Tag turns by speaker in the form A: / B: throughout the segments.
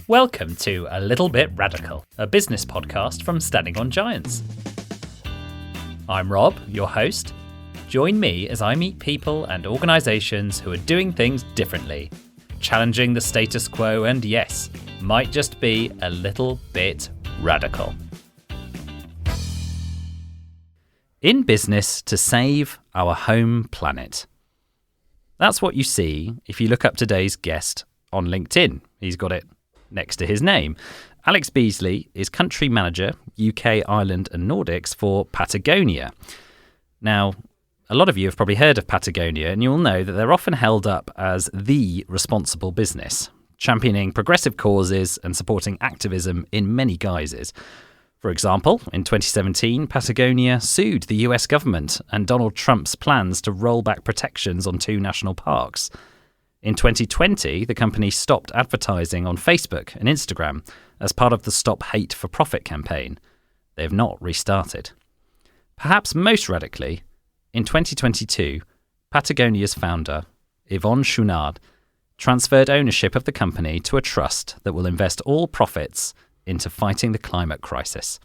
A: Welcome to A Little Bit Radical, a business podcast from Standing on Giants. I'm Rob, your host. Join me as I meet people and organisations who are doing things differently, challenging the status quo and, yes, might just be a little bit radical. In business to save our home planet. That's what you see if you look up today's guest on LinkedIn. He's got it next to his name. Alex Beasley is country manager, UK, Ireland and Nordics for Patagonia. Now, a lot of you have probably heard of Patagonia, and you'll know that they're often held up as the responsible business, championing progressive causes and supporting activism in many guises. For example, in 2017, Patagonia sued the US government and Donald Trump's plans to roll back protections on 2 national parks. In 2020, the company stopped advertising on Facebook and Instagram as part of the Stop Hate for Profit campaign. They have not restarted. Perhaps most radically, in 2022, Patagonia's founder, Yvon Chouinard, transferred ownership of the company to a trust that will invest all profits into fighting the climate crisis.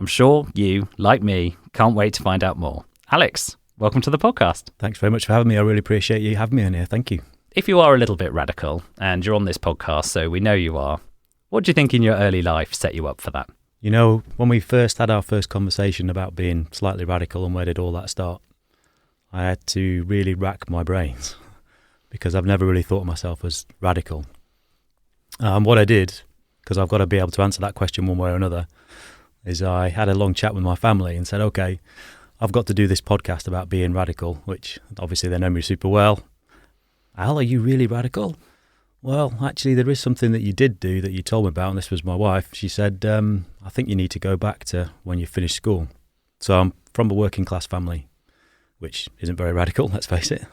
A: I'm sure you, like me, can't wait to find out more. Alex, welcome to the podcast.
B: Thanks very much for having me. I really appreciate you having me in here. Thank you.
A: If you are a little bit radical, and you're on this podcast, so we know you are, what do you think in your early life set you up for that?
B: You know, when we first had our first conversation about being slightly radical and where did all that start, I had to really rack my brains because I've never really thought of myself as radical. What I did, because I've got to be able to answer that question one way or another, is I had a long chat with my family and said, okay, I've got to do this podcast about being radical, which obviously they know me super well. Al, are you really radical? Well, actually, there is something that you did do that you told me about, and this was my wife. She said, I think you need to go back to when you finished school. So I'm from a working class family, which isn't very radical, let's face it.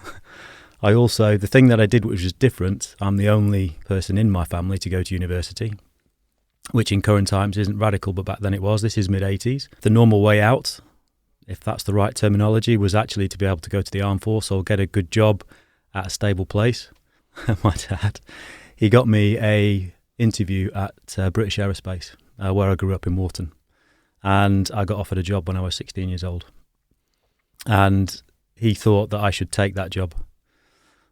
B: The thing that I did which was different, I'm the only person in my family to go to university, which in current times isn't radical, but back then it was. This is mid-80s. The normal way out, if that's the right terminology, was actually to be able to go to the armed force or get a good job at a stable place. My dad, he got me a interview at British Aerospace, where I grew up in Wharton. And I got offered a job when I was 16 years old. And he thought that I should take that job.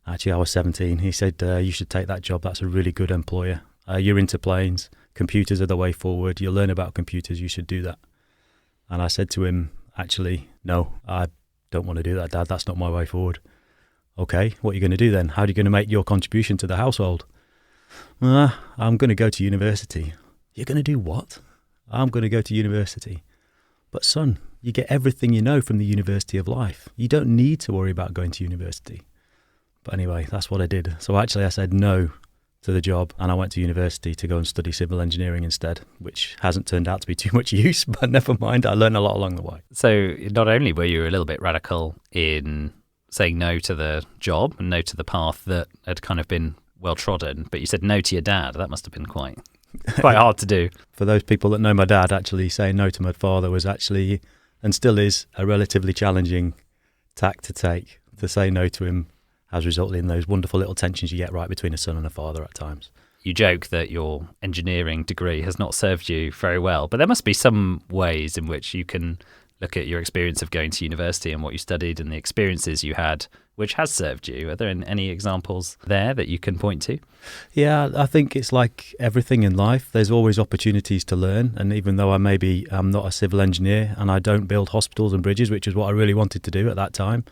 B: Actually, I was 17. He said, you should take that job. That's a really good employer. You're into planes. Computers are the way forward. You'll learn about computers. You should do that. And I said to him, actually, no, I don't want to do that, Dad. That's not my way forward. Okay, what are you going to do then? How are you going to make your contribution to the household? I'm going to go to university. You're going to do what? I'm going to go to university. But son, you get everything you know from the University of Life. You don't need to worry about going to university. But anyway, that's what I did. So actually I said no to the job and I went to university to go and study civil engineering instead, which hasn't turned out to be too much use, but never mind. I learned a lot along the way.
A: So not only were you a little bit radical in saying no to the job and no to the path that had kind of been well trodden, but you said no to your dad. That must have been quite hard to do.
B: For those people that know my dad, actually saying no to my father was actually, and still is, a relatively challenging tack to take. To say no to him has resulted in those wonderful little tensions you get right between a son and a father at times.
A: You joke that your engineering degree has not served you very well, but there must be some ways in which you can look at your experience of going to university and what you studied and the experiences you had, which has served you. Are there any examples there that you can point to?
B: Yeah, I think it's like everything in life. There's always opportunities to learn. And even though I'm not a civil engineer and I don't build hospitals and bridges, which is what I really wanted to do at that time,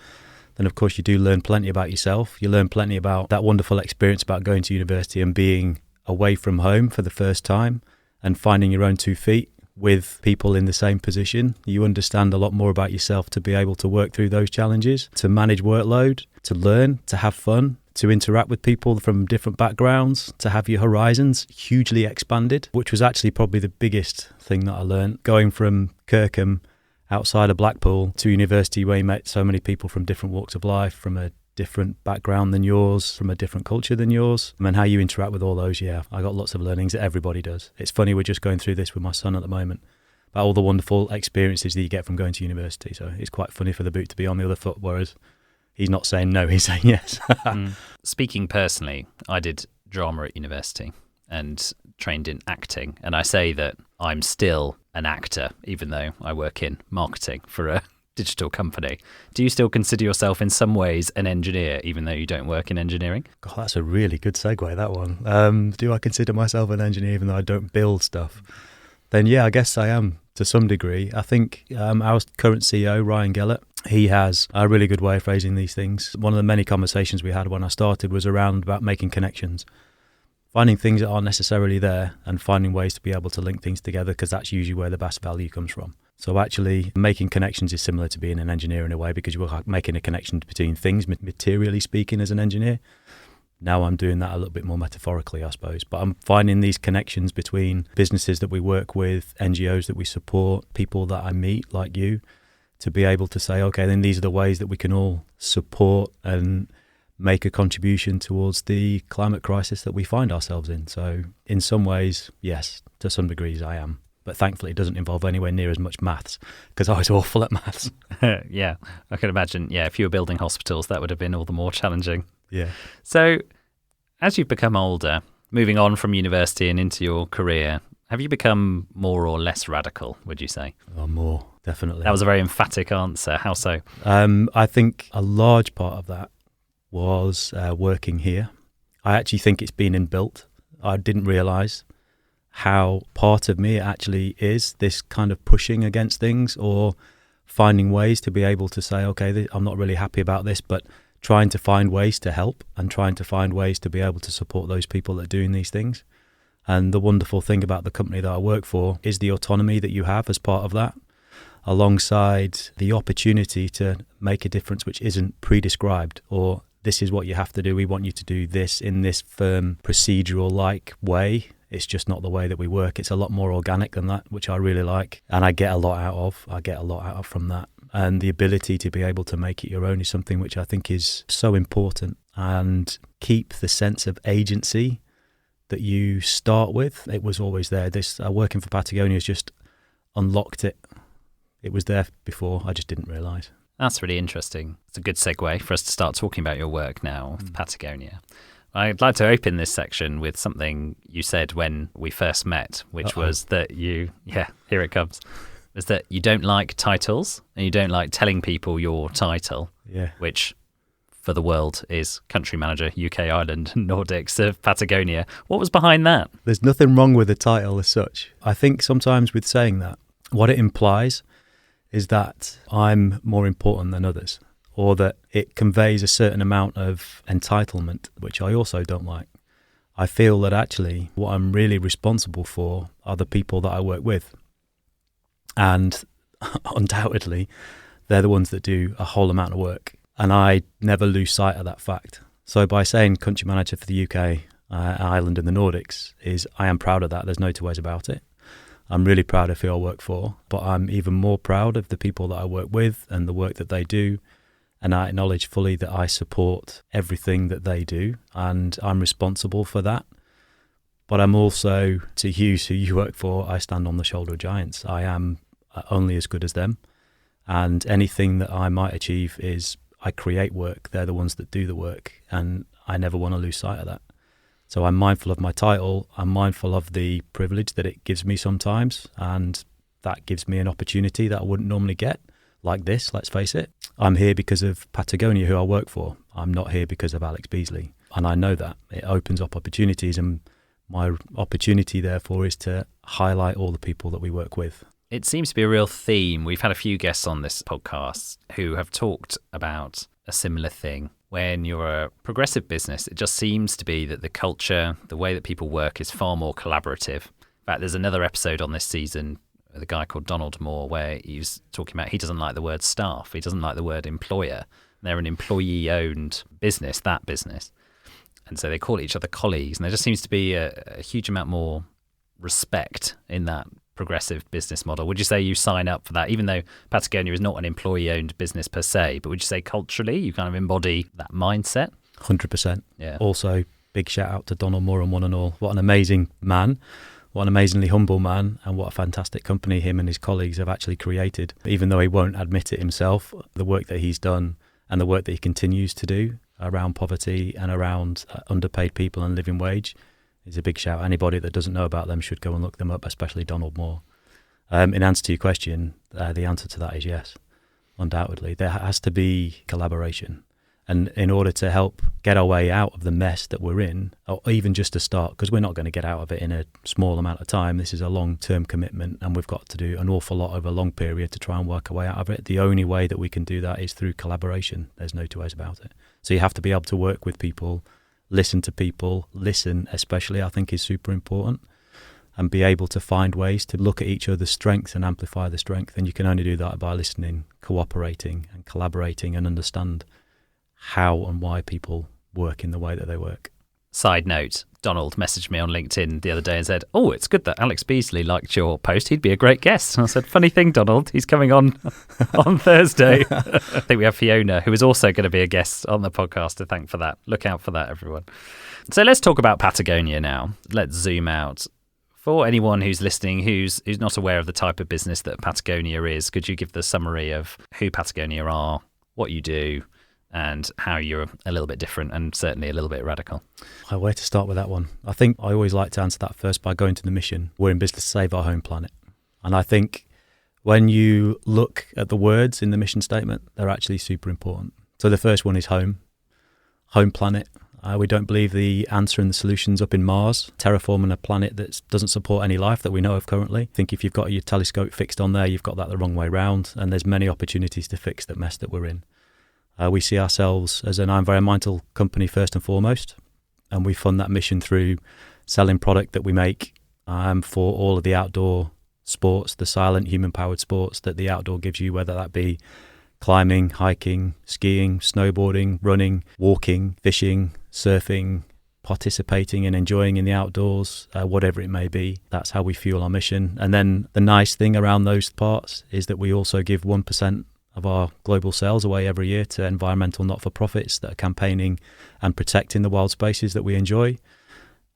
B: then of course you do learn plenty about yourself. You learn plenty about that wonderful experience about going to university and being away from home for the first time and finding your own 2 feet with people in the same position. You understand a lot more about yourself to be able to work through those challenges, to manage workload, to learn, to have fun, to interact with people from different backgrounds, to have your horizons hugely expanded, which was actually probably the biggest thing that I learned. Going from Kirkham outside of Blackpool to university where you met so many people from different walks of life, from a different background than yours, from a different culture than yours, and how you interact with all those. Yeah, I got lots of learnings that everybody does. It's funny, we're just going through this with my son at the moment, about all the wonderful experiences that you get from going to university. So it's quite funny for the boot to be on the other foot, whereas he's not saying no, he's saying yes.
A: Speaking personally, I did drama at university, and trained in acting, and I say that I'm still an actor, even though I work in marketing for a digital company. Do you still consider yourself in some ways an engineer, even though you don't work in engineering?
B: God, that's a really good segue, that one. Do I consider myself an engineer even though I don't build stuff? Then yeah, I guess I am to some degree. I think our current CEO, Ryan Gellert, he has a really good way of phrasing these things. One of the many conversations we had when I started was around about making connections. Finding things that aren't necessarily there and finding ways to be able to link things together, because that's usually where the best value comes from. So actually making connections is similar to being an engineer in a way, because you're making a connection between things, materially speaking, as an engineer. Now I'm doing that a little bit more metaphorically, I suppose. But I'm finding these connections between businesses that we work with, NGOs that we support, people that I meet like you, to be able to say, okay, then these are the ways that we can all support and make a contribution towards the climate crisis that we find ourselves in. So in some ways, yes, to some degrees I am. But thankfully it doesn't involve anywhere near as much maths, because I was awful at maths.
A: Yeah, I can imagine. Yeah, if you were building hospitals, that would have been all the more challenging.
B: Yeah.
A: So as you've become older, moving on from university and into your career, have you become more or less radical, would you say?
B: Oh, more, definitely.
A: That was a very emphatic answer. How so?
B: I think a large part of that was working here. I actually think it's been inbuilt. I didn't realise how part of me it actually is, this kind of pushing against things or finding ways to be able to say, okay, I'm not really happy about this, but trying to find ways to help and trying to find ways to be able to support those people that are doing these things. And the wonderful thing about the company that I work for is the autonomy that you have as part of that, alongside the opportunity to make a difference which isn't pre-described, or this is what you have to do, we want you to do this in this firm procedural-like way. It's just not the way that we work. It's a lot more organic than that, which I really like. And I get a lot out of from that. And the ability to be able to make it your own is something which I think is so important. And keep the sense of agency that you start with. It was always there. This working for Patagonia has just unlocked it. It was there before. I just didn't realise.
A: That's really interesting. It's a good segue for us to start talking about your work now with Patagonia. I'd like to open this section with something you said when we first met, which was that here it comes, was that you don't like titles and you don't like telling people your title, which for the world is country manager, UK, Ireland, Nordics of Patagonia. What was behind that?
B: There's nothing wrong with the title as such. I think sometimes with saying that, what it implies is that I'm more important than others, or that it conveys a certain amount of entitlement, which I also don't like. I feel that actually what I'm really responsible for are the people that I work with. And undoubtedly, they're the ones that do a whole amount of work. And I never lose sight of that fact. So by saying country manager for the UK, Ireland and the Nordics, I am proud of that. There's no two ways about it. I'm really proud of who I work for, but I'm even more proud of the people that I work with and the work that they do. And I acknowledge fully that I support everything that they do, and I'm responsible for that. But I'm also, to Hughes, who you work for, I stand on the shoulder of giants. I am only as good as them. And anything that I might achieve is I create work. They're the ones that do the work. And I never want to lose sight of that. So I'm mindful of my title. I'm mindful of the privilege that it gives me sometimes. And that gives me an opportunity that I wouldn't normally get, like this, let's face it. I'm here because of Patagonia, who I work for. I'm not here because of Alex Beasley. And I know that. It opens up opportunities, and my opportunity, therefore, is to highlight all the people that we work with.
A: It seems to be a real theme. We've had a few guests on this podcast who have talked about a similar thing. When you're a progressive business, it just seems to be that the culture, the way that people work is far more collaborative. In fact, there's another episode on this season with a guy called Donald Moore where he's talking about he doesn't like the word staff. He doesn't like the word employer. They're an employee-owned business, that business. And so they call each other colleagues. And there just seems to be a huge amount more respect in that progressive business model. Would you say you sign up for that, even though Patagonia is not an employee-owned business per se, but would you say culturally you kind of embody that mindset?
B: 100%.
A: Yeah.
B: Also, big shout out to Donald Moore and one and all. What an amazing man. What an amazingly humble man, and what a fantastic company him and his colleagues have actually created. Even though he won't admit it himself, the work that he's done and the work that he continues to do around poverty and around underpaid people and living wage is a big shout. Anybody that doesn't know about them should go and look them up, especially Donald Moore. In answer to your question, the answer to that is yes, undoubtedly. There has to be collaboration. And in order to help get our way out of the mess that we're in, or even just to start, because we're not going to get out of it in a small amount of time. This is a long-term commitment, and we've got to do an awful lot over a long period to try and work our way out of it. The only way that we can do that is through collaboration. There's no two ways about it. So you have to be able to work with people, listen to people, listen especially, I think, is super important, and be able to find ways to look at each other's strengths and amplify the strength. And you can only do that by listening, cooperating and collaborating, and understand how and why people work in the way that they work.
A: Side note, Donald messaged me on LinkedIn the other day and said, "Oh, it's good that Alex Beasley liked your post. He'd be a great guest." And I said, "Funny thing, Donald, he's coming on Thursday." I think we have Fiona, who is also going to be a guest on the podcast, to thank for that. Look out for that, everyone. So let's talk about Patagonia now. Let's zoom out. For anyone who's listening who's not aware of the type of business that Patagonia is, could you give the summary of who Patagonia are, what you do, and how you're a little bit different and certainly a little bit radical?
B: Where to start with that one? I think I always like to answer that first by going to the mission. We're in business to save our home planet. And I think when you look at the words in the mission statement, they're actually super important. So the first one is home planet. We don't believe the answer and the solution's up in Mars, terraforming a planet that doesn't support any life that we know of currently. I think if you've got your telescope fixed on there, you've got that the wrong way round, and there's many opportunities to fix the mess that we're in. We see ourselves as an environmental company first and foremost, and we fund that mission through selling product that we make for all of the outdoor sports, the silent human-powered sports that the outdoor gives you, whether that be climbing, hiking, skiing, snowboarding, running, walking, fishing, surfing, participating and enjoying in the outdoors, whatever it may be. That's how we fuel our mission. And then the nice thing around those parts is that we also give 1% of our global sales away every year to environmental not-for-profits that are campaigning and protecting the wild spaces that we enjoy.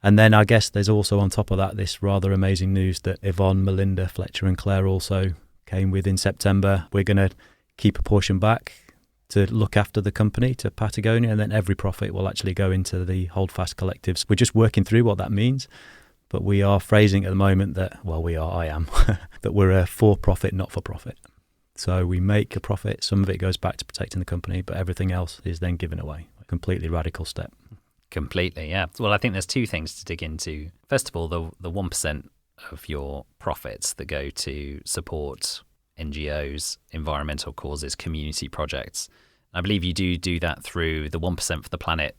B: And then I guess there's also on top of that this rather amazing news that Yvon, Melinda, Fletcher and Claire also came with in September. We're going to keep a portion back to look after the company, to Patagonia, and then every profit will actually go into the Holdfast collectives. We're just working through what that means, but we are phrasing at the moment that, I am, that we're a for-profit, not-for-profit. So we make a profit, some of it goes back to protecting the company, but everything else is then given away. A completely radical step.
A: Completely, yeah. Well, I think there's two things to dig into. First of all, the 1% of your profits that go to support NGOs, environmental causes, community projects. I believe you do that through the 1% for the Planet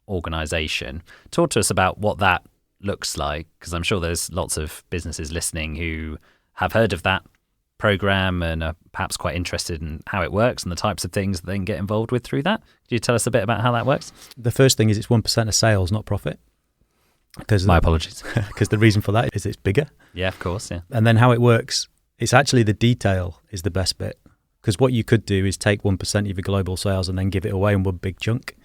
A: organisation. Talk to us about what that looks like, because I'm sure there's lots of businesses listening who have heard of that program and are perhaps quite interested in how it works and the types of things that they can get involved with through that. Could you tell us a bit about how that works? The
B: first thing is it's 1% of sales, not profit.
A: My apologies.
B: Because the reason for that is it's bigger.
A: Yeah, of course, yeah.
B: And then how it works, it's actually the detail is the best bit. Because what you could do is take 1% of your global sales and then give it away in one big chunk.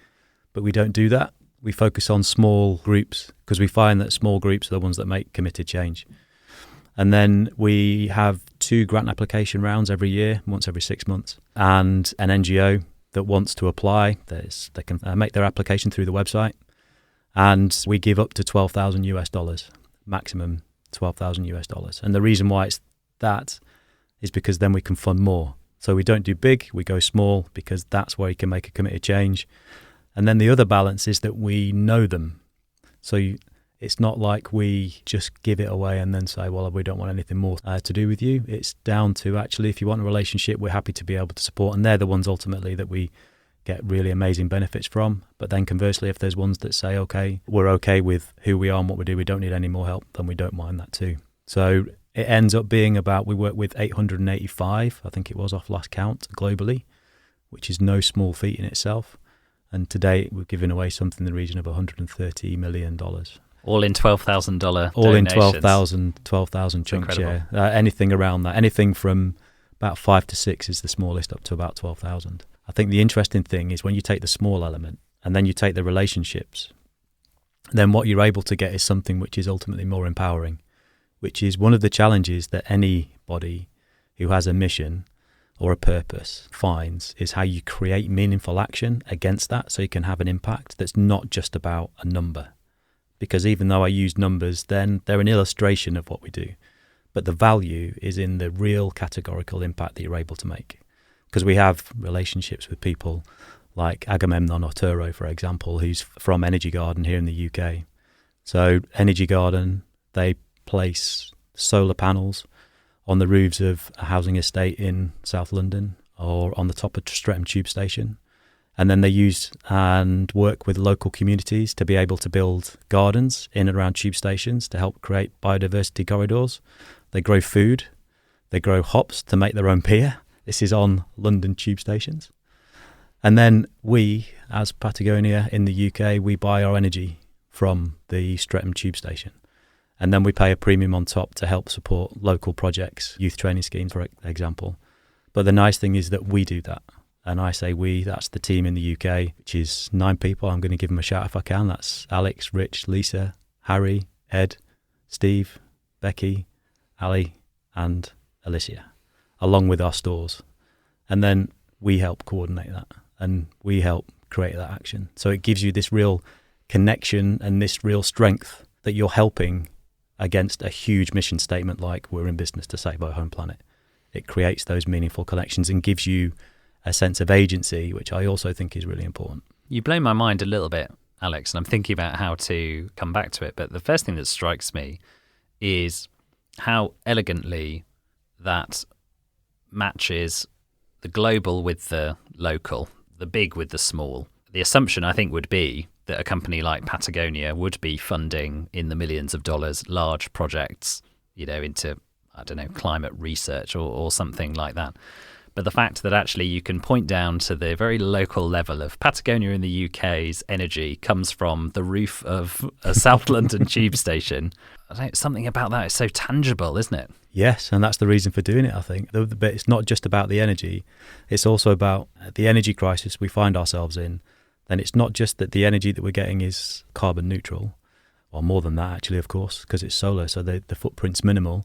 B: But we don't do that. We focus on small groups because we find that small groups are the ones that make committed change. And then we have 2 grant application rounds every year, once every 6 months. And an NGO that wants to apply, they can make their application through the website. And we give up to $12,000, maximum $12,000. And the reason why it's that is because then we can fund more. So we don't do big, we go small, because that's where you can make a committed change. And then the other balance is that we know them. So it's not like we just give it away and then say, well, we don't want anything more to do with you. It's down to actually, if you want a relationship, we're happy to be able to support. And they're the ones ultimately that we get really amazing benefits from. But then conversely, if there's ones that say, okay, we're okay with who we are and what we do, we don't need any more help, then we don't mind that too. So it ends up being about, we work with 885, I think it was off last count, globally, which is no small feat in itself. And today we're giving away something in the region of $130 million.
A: All in $12,000 donations.
B: All in 12,000 chunks, yeah. Anything around that. Anything from about 5 to 6 is the smallest, up to about 12,000. I think the interesting thing is when you take the small element and then you take the relationships, then what you're able to get is something which is ultimately more empowering, which is one of the challenges that anybody who has a mission or a purpose finds, is how you create meaningful action against that so you can have an impact that's not just about a number, because even though I use numbers, then they're an illustration of what we do. But the value is in the real categorical impact that you're able to make. Because we have relationships with people like Agamemnon Otero, for example, who's from Energy Garden here in the UK. So Energy Garden, they place solar panels on the roofs of a housing estate in South London or on the top of Streatham Tube Station. And then they use and work with local communities to be able to build gardens in and around tube stations to help create biodiversity corridors. They grow food. They grow hops to make their own beer. This is on London tube stations. And then we, as Patagonia in the UK, we buy our energy from the Streatham Tube Station. And then we pay a premium on top to help support local projects, youth training schemes, for example. But the nice thing is that we do that. And I say we, that's the team in the UK, which is 9 people. I'm going to give them a shout if I can. That's Alex, Rich, Lisa, Harry, Ed, Steve, Becky, Ali, and Alicia, along with our stores. And then we help coordinate that and we help create that action. So it gives you this real connection and this real strength that you're helping against a huge mission statement like we're in business to save our home planet. It creates those meaningful connections and gives you a sense of agency, which I also think is really important.
A: You blow my mind a little bit, Alex, and I'm thinking about how to come back to it. But the first thing that strikes me is how elegantly that matches the global with the local, the big with the small. The assumption, I think, would be that a company like Patagonia would be funding in the millions of dollars large projects, into, I don't know, climate research or something like that. But the fact that actually you can point down to the very local level of Patagonia in the UK's energy comes from the roof of a South London tube station. I don't know, something about that is so tangible, isn't it?
B: Yes, and that's the reason for doing it, I think. But it's not just about the energy. It's also about the energy crisis we find ourselves in. Then it's not just that the energy that we're getting is carbon neutral, or more than that, actually, of course, because it's solar, so the footprint's minimal.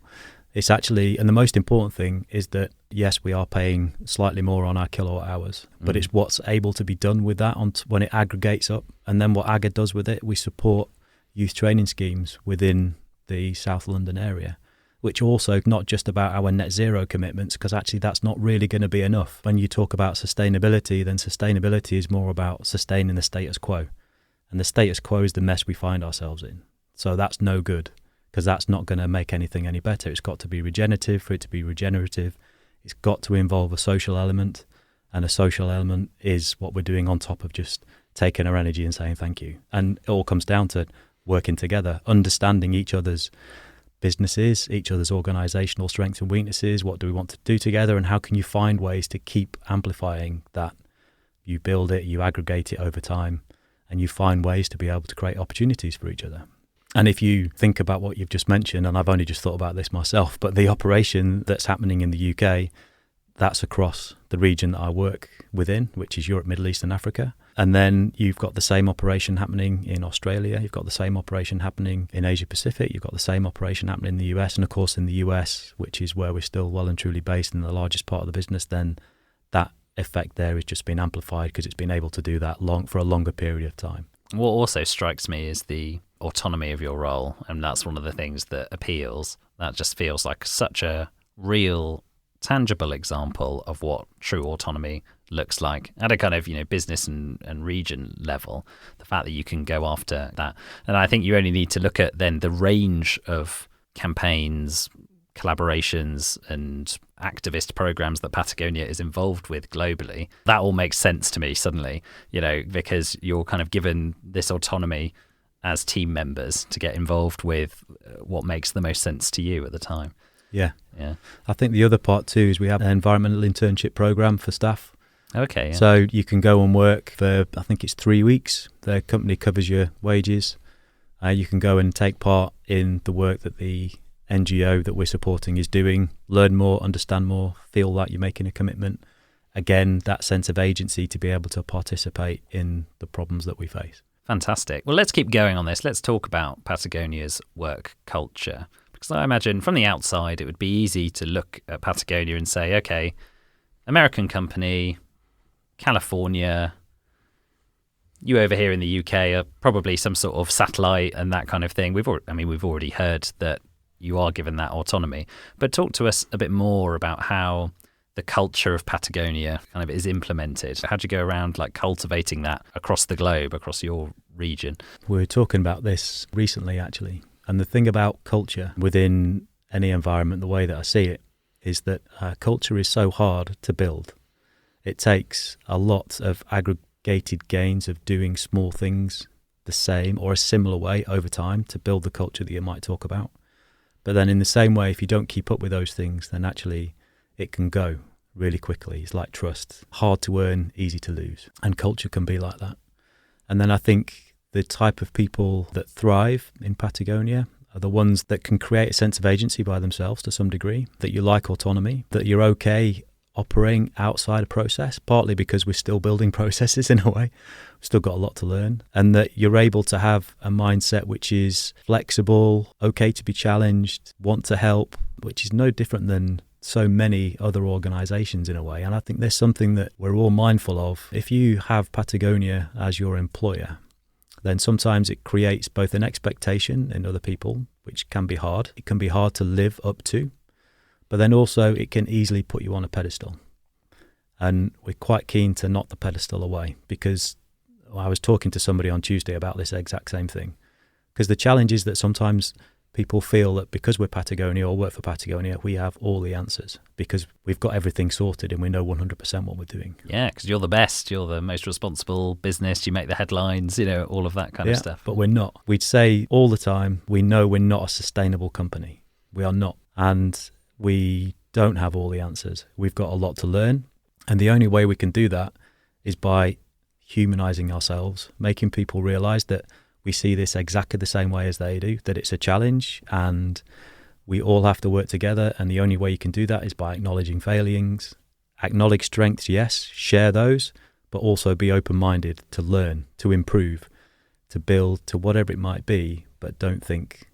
B: It's actually, and the most important thing is that, yes, we are paying slightly more on our kilowatt hours, but it's what's able to be done with that when it aggregates up. And then what AGA does with it, we support youth training schemes within the South London area, which also not just about our net zero commitments, because actually that's not really going to be enough. When you talk about sustainability, then sustainability is more about sustaining the status quo. And the status quo is the mess we find ourselves in. So that's no good, because that's not going to make anything any better. It's got to be regenerative. For it to be regenerative, it's got to involve a social element, and a social element is what we're doing on top of just taking our energy and saying thank you. And it all comes down to working together, understanding each other's businesses, each other's organisational strengths and weaknesses. What do we want to do together, and how can you find ways to keep amplifying that? You build it, you aggregate it over time, and you find ways to be able to create opportunities for each other. And if you think about what you've just mentioned, and I've only just thought about this myself, but the operation that's happening in the UK, that's across the region that I work within, which is Europe, Middle East and Africa. And then you've got the same operation happening in Australia. You've got the same operation happening in Asia Pacific. You've got the same operation happening in the US. And of course, in the US, which is where we're still well and truly based in the largest part of the business, then that effect there has just been amplified because it's been able to do that for a longer period of time.
A: What also strikes me is the autonomy of your role, and that's one of the things that appeals. That just feels like such a real, tangible example of what true autonomy looks like at a kind of business and region level. The fact that you can go after that, and I think you only need to look at then the range of campaigns, collaborations and activist programs that Patagonia is involved with globally. That all makes sense to me suddenly, because you're kind of given this autonomy as team members to get involved with what makes the most sense to you at the time.
B: Yeah. I think the other part too is we have an environmental internship program for staff.
A: Okay. Yeah.
B: So you can go and work for, I think it's 3 weeks. The company covers your wages. You can go and take part in the work that the NGO that we're supporting is doing, learn more, understand more, feel that you're making a commitment. Again, that sense of agency to be able to participate in the problems that we face.
A: Fantastic. Well, let's keep going on this. Let's talk about Patagonia's work culture. Because I imagine from the outside, it would be easy to look at Patagonia and say, okay, American company, California, You over here in the UK are probably some sort of satellite and that kind of thing. We've already heard that you are given that autonomy. But talk to us a bit more about how the culture of Patagonia kind of is implemented. How do you go around like cultivating that across the globe, across your region?
B: We were talking about this recently, actually. And the thing about culture within any environment, the way that I see it, is that culture is so hard to build. It takes a lot of aggregated gains of doing small things the same or a similar way over time to build the culture that you might talk about. But then in the same way, if you don't keep up with those things, then actually it can go really quickly. It's like trust. Hard to earn, easy to lose. And culture can be like that. And then I think the type of people that thrive in Patagonia are the ones that can create a sense of agency by themselves to some degree, that you like autonomy, that you're okay operating outside a process, partly because we're still building processes in a way. We've still got a lot to learn, and that you're able to have a mindset which is flexible, okay to be challenged, want to help, which is no different than so many other organizations in a way. And I think there's something that we're all mindful of. If you have Patagonia as your employer, then sometimes it creates both an expectation in other people, which can be hard. It can be hard to live up to, but then also it can easily put you on a pedestal. And we're quite keen to knock the pedestal away, because I was talking to somebody on Tuesday about this exact same thing. Because the challenge is that sometimes people feel that because we're Patagonia or work for Patagonia, we have all the answers because we've got everything sorted and we know 100% what we're doing.
A: Yeah, because you're the best, you're the most responsible business, you make the headlines, all of that kind of stuff.
B: But we're not. We'd say all the time, we know we're not a sustainable company. We are not. And we don't have all the answers. We've got a lot to learn. And the only way we can do that is by humanizing ourselves, making people realize that we see this exactly the same way as they do, that it's a challenge and we all have to work together. And the only way you can do that is by acknowledging failings, acknowledge strengths, yes, share those, but also be open-minded to learn, to improve, to build, to whatever it might be. But don't think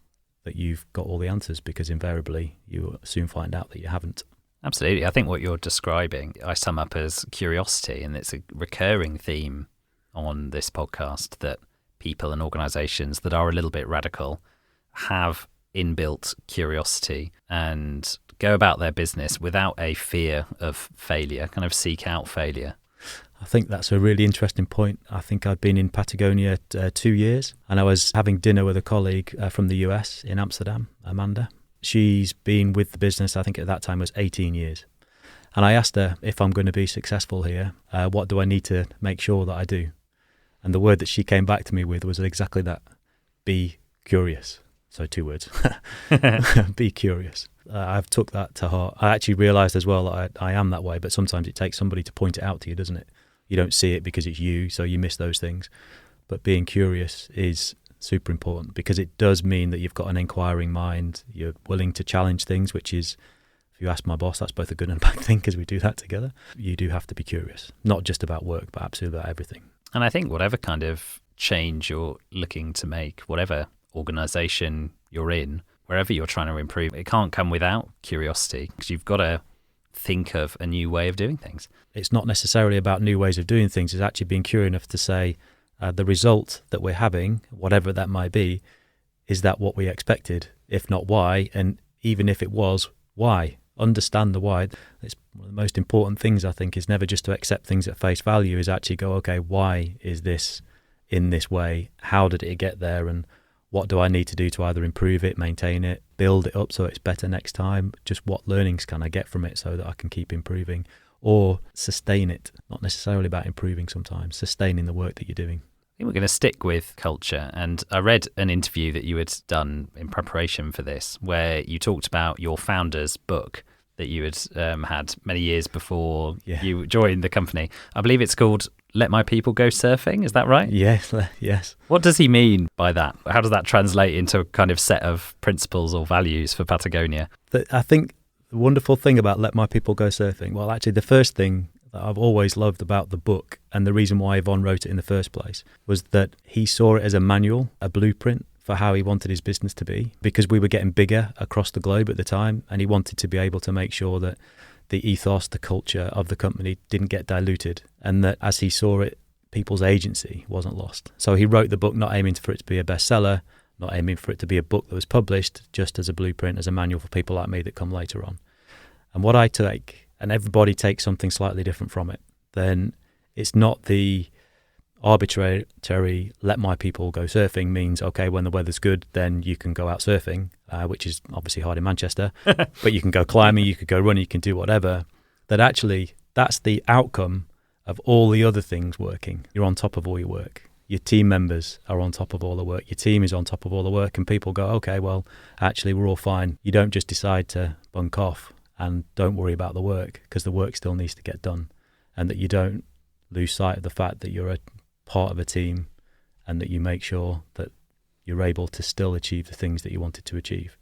B: that you've got all the answers, because invariably you will soon find out that you haven't.
A: Absolutely. I think what you're describing, I sum up as curiosity, and it's a recurring theme on this podcast that people and organizations that are a little bit radical have inbuilt curiosity and go about their business without a fear of failure, kind of seek out failure.
B: I think that's a really interesting point. I think I'd been in Patagonia 2 years, and I was having dinner with a colleague from the US in Amsterdam, Amanda. She's been with the business, I think at that time was 18 years. And I asked her, if I'm going to be successful here, what do I need to make sure that I do? And the word that she came back to me with was exactly that: be curious. So 2 words, be curious. I've took that to heart. I actually realised as well that I am that way, but sometimes it takes somebody to point it out to you, doesn't it? You don't see it because it's you, so you miss those things. But being curious is super important, because it does mean that you've got an inquiring mind. You're willing to challenge things, which is, if you ask my boss, that's both a good and a bad thing, because we do that together. You do have to be curious, not just about work, but absolutely about everything.
A: And I think whatever kind of change you're looking to make, whatever organization you're in, wherever you're trying to improve, it can't come without curiosity, because you've got to think of a new way of doing things.
B: It's not necessarily about new ways of doing things. It's actually being curious enough to say, the result that we're having, whatever that might be, is that what we expected? If not, why? And even if it was, why? Understand the why. It's one of the most important things, I think, is never just to accept things at face value, is actually go, okay, why is this in this way? How did it get there? And what do I need to do to either improve it, maintain it, build it up so it's better next time? Just what learnings can I get from it so that I can keep improving, or sustain it? Not necessarily about improving sometimes, sustaining the work that you're doing.
A: I think we're going to stick with culture. And I read an interview that you had done in preparation for this, where you talked about your founder's book that you had had many years before you joined the company. I believe it's called Let My People Go Surfing. Is that right?
B: Yes, yes.
A: What does he mean by that? How does that translate into a kind of set of principles or values for Patagonia?
B: I think the wonderful thing about Let My People Go Surfing, well, actually the first thing that I've always loved about the book, and the reason why Yvon wrote it in the first place, was that he saw it as a manual, a blueprint for how he wanted his business to be, because we were getting bigger across the globe at the time, and he wanted to be able to make sure that the ethos, the culture of the company didn't get diluted, and that as he saw it, people's agency wasn't lost. So he wrote the book not aiming for it to be a bestseller, not aiming for it to be a book that was published, just as a blueprint, as a manual for people like me that come later on. And what I take, and everybody takes something slightly different from it, then it's not the arbitrary let my people go surfing means, okay, when the weather's good, then you can go out surfing, which is obviously hard in Manchester, but you can go climbing, you could go running, you can do whatever. That actually, that's the outcome of all the other things working. You're on top of all your work. Your team members are on top of all the work. Your team is on top of all the work, and people go, okay, well, actually, we're all fine. You don't just decide to bunk off and don't worry about the work, because the work still needs to get done, and that you don't lose sight of the fact that you're a part of a team and that you make sure that you're able to still achieve the things that you wanted to achieve.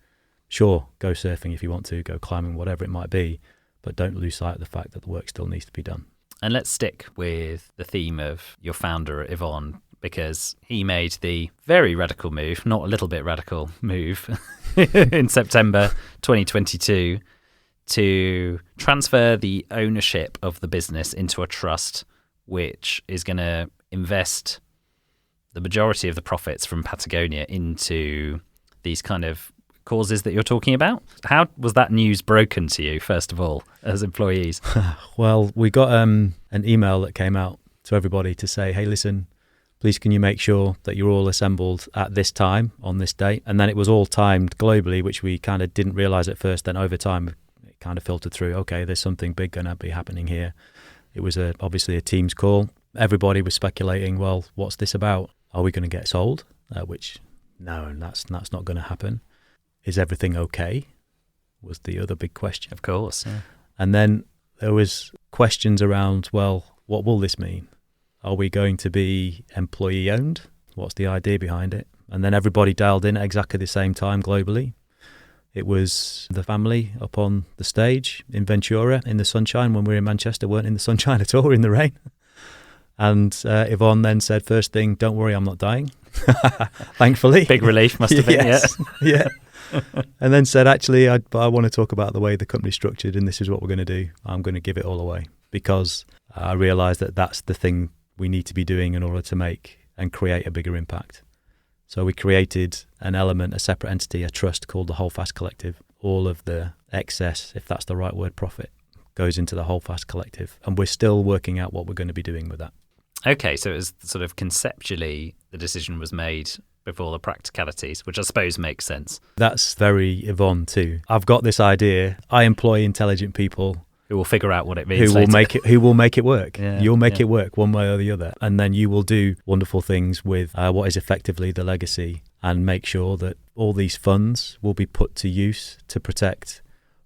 B: Sure, go surfing if you want to, go climbing, whatever it might be, but don't lose sight of the fact that the work still needs to be done.
A: And let's stick with the theme of your founder, Yvon, because he made the very radical move, not a little bit radical move, in September 2022 to transfer the ownership of the business into a trust which is going to invest the majority of the profits from Patagonia into these kind of causes that you're talking about. How was that news broken to you, first of all, as employees?
B: Well, we got an email that came out to everybody to say, hey, listen, please can you make sure that you're all assembled at this time on this date? And then it was all timed globally, which we kind of didn't realize at first. Then over time, it kind of filtered through, okay, there's something big going to be happening here. It was obviously a Teams call. Everybody was speculating, well, what's this about? Are we going to get sold? Which, no, that's not going to happen. Is everything okay? Was the other big question.
A: Of course. Yeah.
B: And then there was questions around, well, what will this mean? Are we going to be employee owned? What's the idea behind it? And then everybody dialed in at exactly the same time globally. It was the family up on the stage in Ventura in the sunshine when we were in Manchester, weren't in the sunshine at all, in the rain. And Yvon then said, first thing, don't worry, I'm not dying. Thankfully.
A: Big relief must have been,
B: yes. Yeah. And then said, actually, I want to talk about the way the company's structured, and this is what we're going to do. I'm going to give it all away, because I realised that that's the thing we need to be doing in order to make and create a bigger impact. So we created an element, a separate entity, a trust called the Holdfast Collective. All of the excess, if that's the right word, profit, goes into the Holdfast Collective. And we're still working out what we're going to be doing with that.
A: Okay, so it was sort of conceptually the decision was made before the practicalities, which I suppose makes sense.
B: That's very Yvon too. I've got this idea. I employ intelligent people
A: who will figure out what it means.
B: Who will make it work.
A: Yeah,
B: You'll make it work one way or the other. And then you will do wonderful things with what is effectively the legacy, and make sure that all these funds will be put to use to protect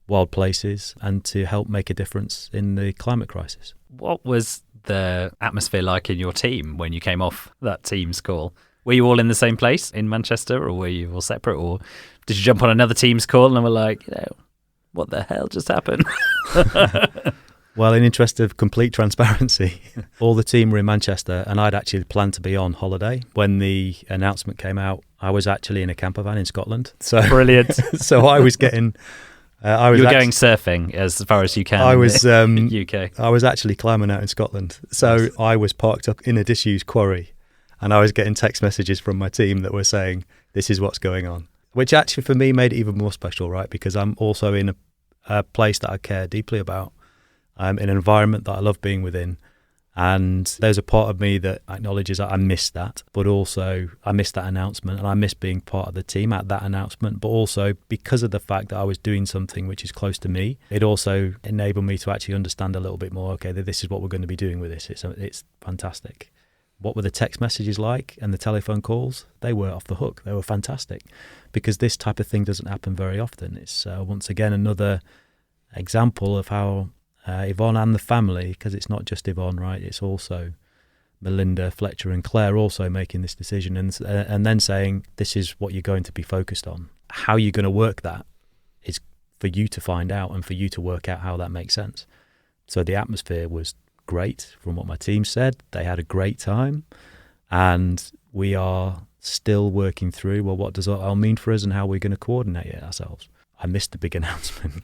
B: wild places and to help make a difference in the climate crisis.
A: What was the atmosphere like in your team when you came off that Teams call? Were you all in the same place in Manchester, or were you all separate, or did you jump on another Teams call and were like, what the hell just happened?
B: Well, in interest of complete transparency, all the team were in Manchester, and I'd actually planned to be on holiday. When the announcement came out, I was actually in a camper van in Scotland. So
A: brilliant.
B: So I was getting...
A: you were going surfing as far as you can in the UK.
B: I was actually climbing out in Scotland. So nice. I was parked up in a disused quarry, and I was getting text messages from my team that were saying, this is what's going on. Which actually for me made it even more special, right? Because I'm also in a place that I care deeply about. I'm in an environment that I love being within. And there's a part of me that acknowledges that I missed that, but also I missed that announcement, and I missed being part of the team at that announcement. But also because of the fact that I was doing something which is close to me, it also enabled me to actually understand a little bit more, okay, this is what we're going to be doing with this. It's fantastic. What were the text messages like and the telephone calls? They were off the hook. They were fantastic, because this type of thing doesn't happen very often. It's once again another example of how Yvon and the family, because it's not just Yvon, right? It's also Melinda, Fletcher and Claire also making this decision and then saying, this is what you're going to be focused on. How you're going to work that is for you to find out and for you to work out how that makes sense. So the atmosphere was great from what my team said. They had a great time, and we are still working through, well, what does it all mean for us and how we're going to coordinate it ourselves. I missed the big announcement,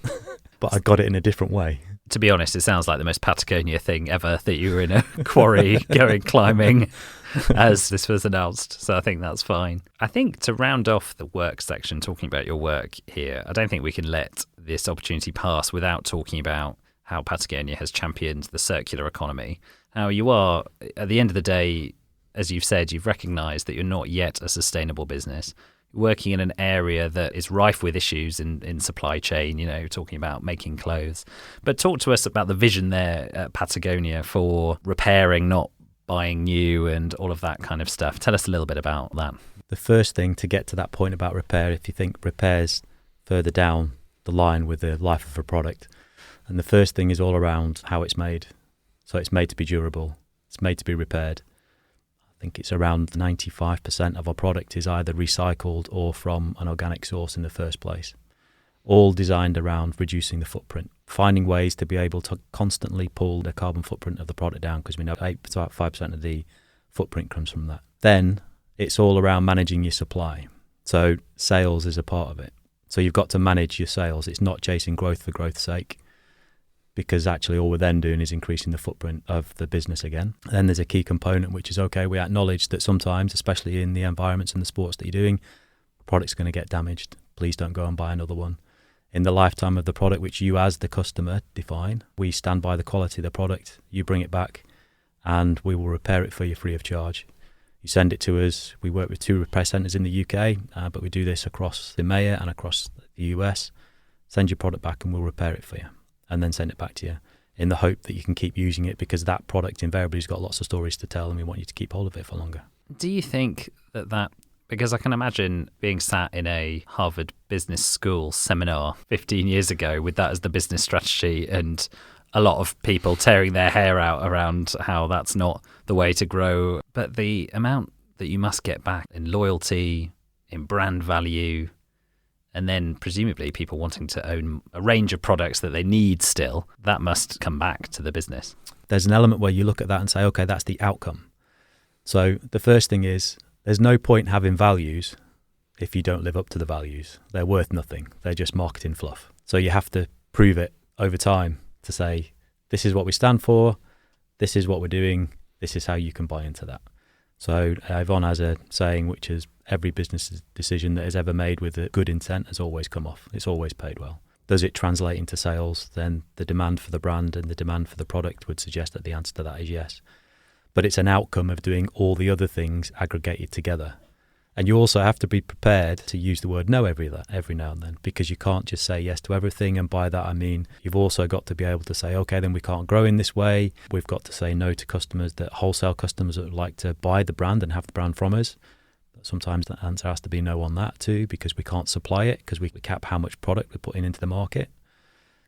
B: but I got it in a different way.
A: To be honest, it sounds like the most Patagonia thing ever, that you were in a quarry going climbing as this was announced. So I think that's fine. I think to round off the work section, talking about your work here, I don't think we can let this opportunity pass without talking about how Patagonia has championed the circular economy. How you are, at the end of the day, as you've said, you've recognised that you're not yet a sustainable business, working in an area that is rife with issues in supply chain, talking about making clothes. But talk to us about the vision there at Patagonia for repairing, not buying new, and all of that kind of stuff. Tell us a little bit about that.
B: The first thing to get to that point about repair, if you think repairs further down the line with the life of a product, and the first thing is all around how it's made. So it's made to be durable. It's made to be repaired. I think it's around 95% of our product is either recycled or from an organic source in the first place. All designed around reducing the footprint, finding ways to be able to constantly pull the carbon footprint of the product down, because we know 5% of the footprint comes from that. Then it's all around managing your supply. So sales is a part of it. So you've got to manage your sales. It's not chasing growth for growth's sake, because actually all we're then doing is increasing the footprint of the business again. Then there's a key component, which is, okay, we acknowledge that sometimes, especially in the environments and the sports that you're doing, the product's going to get damaged. Please don't go and buy another one. In the lifetime of the product, which you as the customer define, we stand by the quality of the product. You bring it back and we will repair it for you free of charge. You send it to us. We work with 2 repair centres in the UK, but we do this across the EMEA and across the US. Send your product back and we'll repair it for you, and then send it back to you in the hope that you can keep using it, because that product invariably has got lots of stories to tell and we want you to keep hold of it for longer.
A: Do you think that because I can imagine being sat in a Harvard Business School seminar 15 years ago with that as the business strategy, and a lot of people tearing their hair out around how that's not the way to grow, but the amount that you must get back in loyalty, in brand value, and then presumably people wanting to own a range of products that they need still, that must come back to the business.
B: There's an element where you look at that and say, okay, that's the outcome. So the first thing is, there's no point having values if you don't live up to the values. They're worth nothing. They're just marketing fluff. So you have to prove it over time to say, this is what we stand for, this is what we're doing, this is how you can buy into that. So Yvon has a saying, which is, every business decision that is ever made with a good intent has always come off. It's always paid well. Does it translate into sales? Then the demand for the brand and the demand for the product would suggest that the answer to that is yes. But it's an outcome of doing all the other things aggregated together. And you also have to be prepared to use the word no every now and then, because you can't just say yes to everything. And by that, I mean, you've also got to be able to say, okay, then we can't grow in this way. We've got to say no to customers, that wholesale customers that would like to buy the brand and have the brand from us. Sometimes the answer has to be no on that too, because we can't supply it, because we cap how much product we're putting into the market.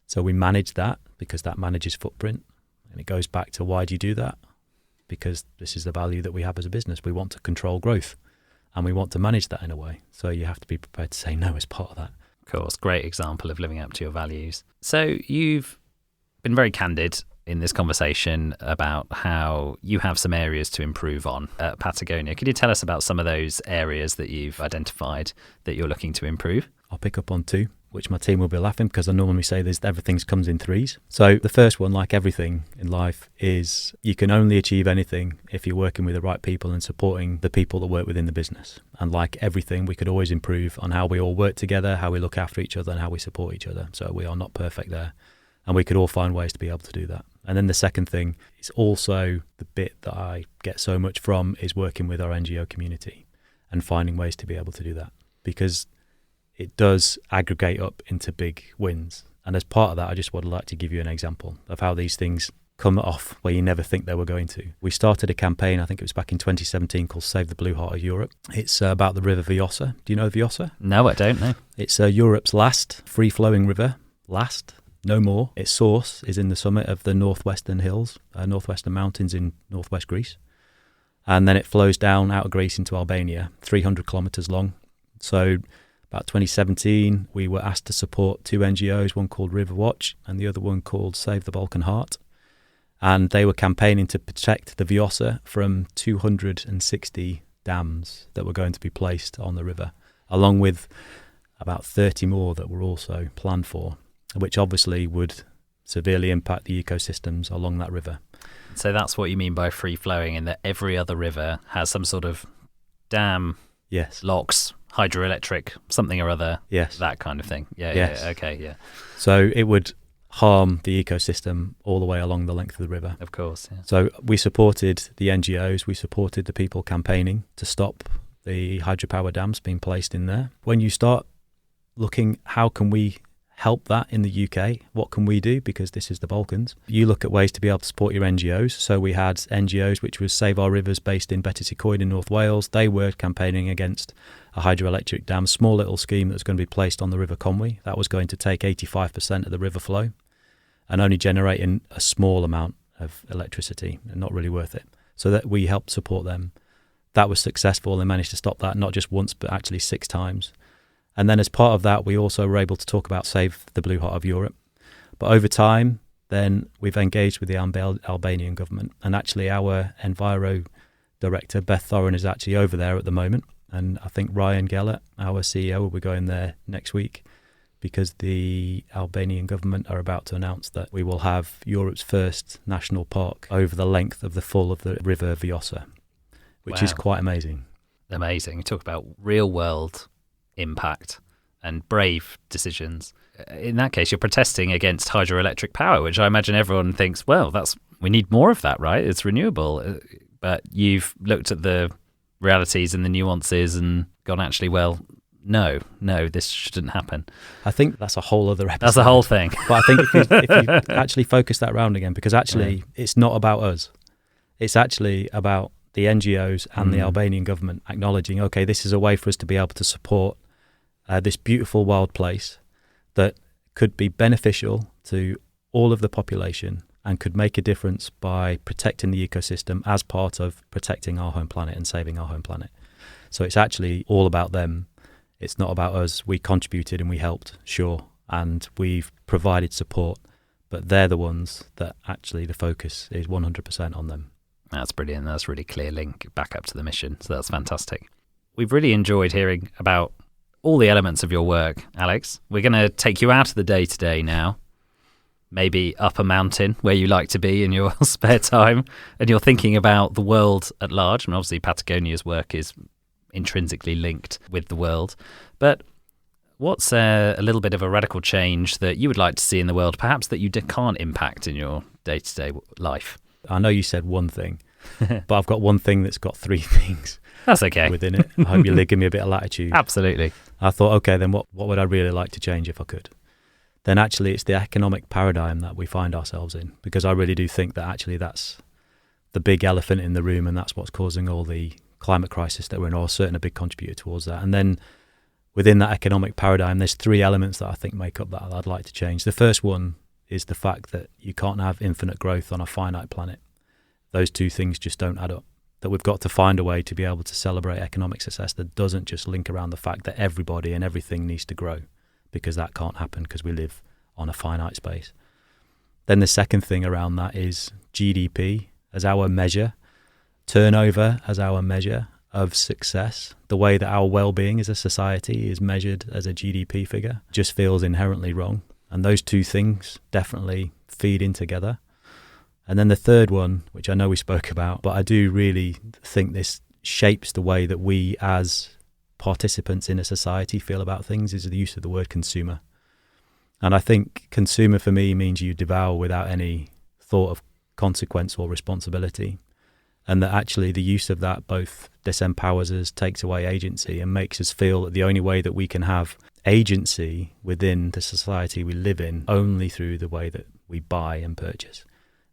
B: So we manage that, because that manages footprint. And it goes back to, why do you do that? Because this is the value that we have as a business. We want to control growth. And we want to manage that in a way. So you have to be prepared to say no as part of that.
A: Of course, great example of living up to your values. So you've been very candid in this conversation about how you have some areas to improve on at Patagonia. Could you tell us about some of those areas that you've identified that you're looking to improve?
B: I'll pick up on 2, which my team will be laughing, because I normally say everything comes in 3s. So the first one, like everything in life, is you can only achieve anything if you're working with the right people and supporting the people that work within the business. And like everything, we could always improve on how we all work together, how we look after each other, and how we support each other. So we are not perfect there. And we could all find ways to be able to do that. And then the second thing is also the bit that I get so much from, is working with our NGO community and finding ways to be able to do that. Because it does aggregate up into big wins. And as part of that, I just would like to give you an example of how these things come off where you never think they were going to. We started a campaign, I think it was back in 2017, called Save the Blue Heart of Europe. It's about the river Vjosa. Do you know Vjosa?
A: No, I don't know.
B: It's Europe's last free-flowing river. No more. Its source is in the summit of the northwestern hills, northwestern mountains in northwest Greece. And then it flows down out of Greece into Albania, 300 kilometres long. So about 2017, we were asked to support 2 NGOs, one called River Watch and the other one called Save the Balkan Heart. And they were campaigning to protect the Vjosa from 260 dams that were going to be placed on the river, along with about 30 more that were also planned for, which obviously would severely impact the ecosystems along that river.
A: So that's what you mean by free flowing, in that every other river has some sort of dam,
B: Yes.
A: locks, hydroelectric, something or other,
B: Yes.
A: that kind of thing. Yeah,
B: Yes.
A: yeah, okay, yeah,
B: So it would harm the ecosystem all the way along the length of the river.
A: of course. Yeah.
B: So we supported the NGOs, we supported the people campaigning to stop the hydropower dams being placed in there. When you start looking, how can we help that in the UK? What can we do? Because this is the Balkans. You look at ways to be able to support your NGOs. So we had NGOs, which was Save Our Rivers, based in Betws-y-Coed in North Wales. They were campaigning against a hydroelectric dam, small little scheme that was going to be placed on the River Conwy. That was going to take 85% of the river flow and only generating a small amount of electricity, and not really worth it. So that we helped support them. That was successful. They managed to stop that not just once, but actually 6 times. And then as part of that, we also were able to talk about Save the Blue Heart of Europe. But over time, then we've engaged with the Albanian government. And actually our Enviro director, Beth Thorin, is actually over there at the moment. And I think Ryan Gellert, our CEO, will be going there next week, because the Albanian government are about to announce that we will have Europe's first national park over the length of the full of the river Vjosa, which is quite amazing.
A: Amazing. You talk about real world impact and brave decisions. In that case, you're protesting against hydroelectric power, which I imagine everyone thinks, well, we need more of that, right? It's renewable. But you've looked at the realities and the nuances and gone, actually, well, no, this shouldn't happen.
B: I think that's a whole other episode.
A: That's the whole thing.
B: But I think if you actually focus that round again, because actually it's not about us. It's actually about the NGOs and the Albanian government acknowledging, okay, this is a way for us to be able to support this beautiful wild place that could be beneficial to all of the population and could make a difference by protecting the ecosystem as part of protecting our home planet and saving our home planet. So it's actually all about them. It's not about us. We contributed and we helped, sure, and we've provided support, but they're the ones that actually the focus is 100% on them.
A: That's brilliant. That's a really clear link back up to the mission. So that's fantastic. We've really enjoyed hearing about all the elements of your work, Alex. We're going to take you out of the day-to-day now, maybe up a mountain where you like to be in your spare time, and you're thinking about the world at large. And obviously Patagonia's work is intrinsically linked with the world. But what's a little bit of a radical change that you would like to see in the world, perhaps that you can't impact in your day-to-day life?
B: I know you said one thing, but I've got one thing that's got 3 things.
A: That's okay.
B: Within it. I hope you'll give me a bit of latitude.
A: Absolutely.
B: I thought, okay, then what would I really like to change if I could? Then actually it's the economic paradigm that we find ourselves in, because I really do think that actually that's the big elephant in the room, and that's what's causing all the climate crisis that we're in, or certainly a big contributor towards that. And then within that economic paradigm, there's 3 elements that I think make up that I'd like to change. The first one is the fact that you can't have infinite growth on a finite planet. Those 2 things just don't add up. That we've got to find a way to be able to celebrate economic success that doesn't just link around the fact that everybody and everything needs to grow, because that can't happen because we live on a finite space. Then the second thing around that is GDP as our measure, turnover as our measure of success. The way that our well-being as a society is measured as a GDP figure just feels inherently wrong. And those 2 things definitely feed in together. And then the third one, which I know we spoke about, but I do really think this shapes the way that we as participants in a society feel about things, is the use of the word consumer. And I think consumer for me means you devour without any thought of consequence or responsibility. And that actually the use of that both disempowers us, takes away agency, and makes us feel that the only way that we can have agency within the society we live in only through the way that we buy and purchase,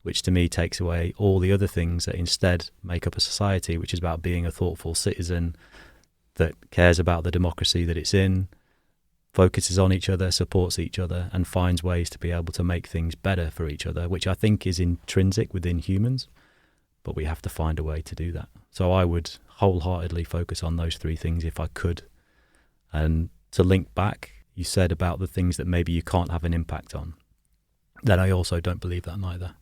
B: which to me takes away all the other things that instead make up a society, which is about being a thoughtful citizen that cares about the democracy that it's in, focuses on each other, supports each other, and finds ways to be able to make things better for each other, which I think is intrinsic within humans, but we have to find a way to do that. So I would wholeheartedly focus on those 3 things if I could. And to link back, you said about the things that maybe you can't have an impact on. Then I also don't believe that neither.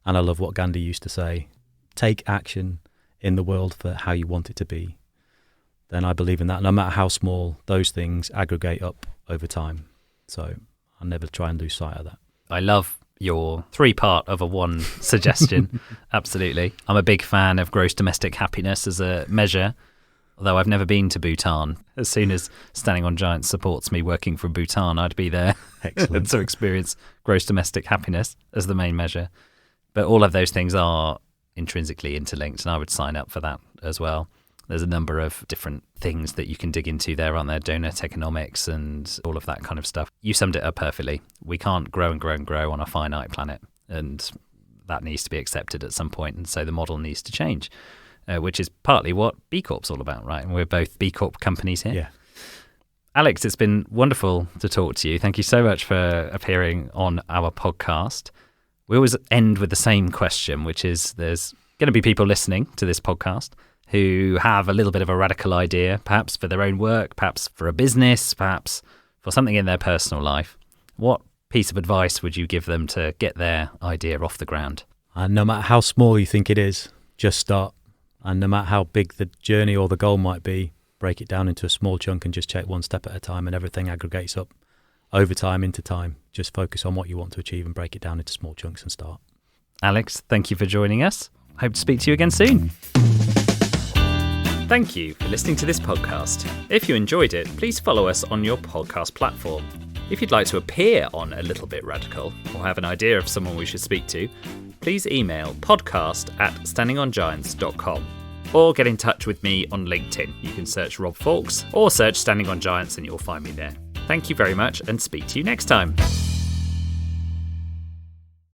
B: And I love what Gandhi used to say, take action in the world for how you want it to be. Then I believe in that. No matter how small, those things aggregate up over time. So I never try and lose sight of that.
A: I love your 3-part of a one suggestion. Absolutely. I'm a big fan of gross domestic happiness as a measure, although I've never been to Bhutan. As soon as Standing on Giants supports me working from Bhutan, I'd be there.
B: Excellent.
A: to experience gross domestic happiness as the main measure. But all of those things are intrinsically interlinked, and I would sign up for that as well. There's a number of different things that you can dig into there, aren't there? Donut economics and all of that kind of stuff. You summed it up perfectly. We can't grow and grow and grow on a finite planet, and that needs to be accepted at some point, and so the model needs to change, which is partly what B Corp's all about, right? And we're both B Corp companies here.
B: Yeah.
A: Alex, it's been wonderful to talk to you. Thank you so much for appearing on our podcast. We always end with the same question, which is there's going to be people listening to this podcast who have a little bit of a radical idea, perhaps for their own work, perhaps for a business, perhaps for something in their personal life. What piece of advice would you give them to get their idea off the ground?
B: And no matter how small you think it is, just start. And no matter how big the journey or the goal might be, break it down into a small chunk and just take one step at a time, and everything aggregates up over time into time. Just focus on what you want to achieve and break it down into small chunks and start.
A: Alex, thank you for joining us. Hope to speak to you again soon. Thank you for listening to this podcast. If you enjoyed it, please follow us on your podcast platform. If you'd like to appear on A Little Bit Radical or have an idea of someone we should speak to, please email podcast@standingongiants.com or get in touch with me on LinkedIn. You can search Rob Fawkes or search Standing on Giants and you'll find me there. Thank you very much and speak to you next time.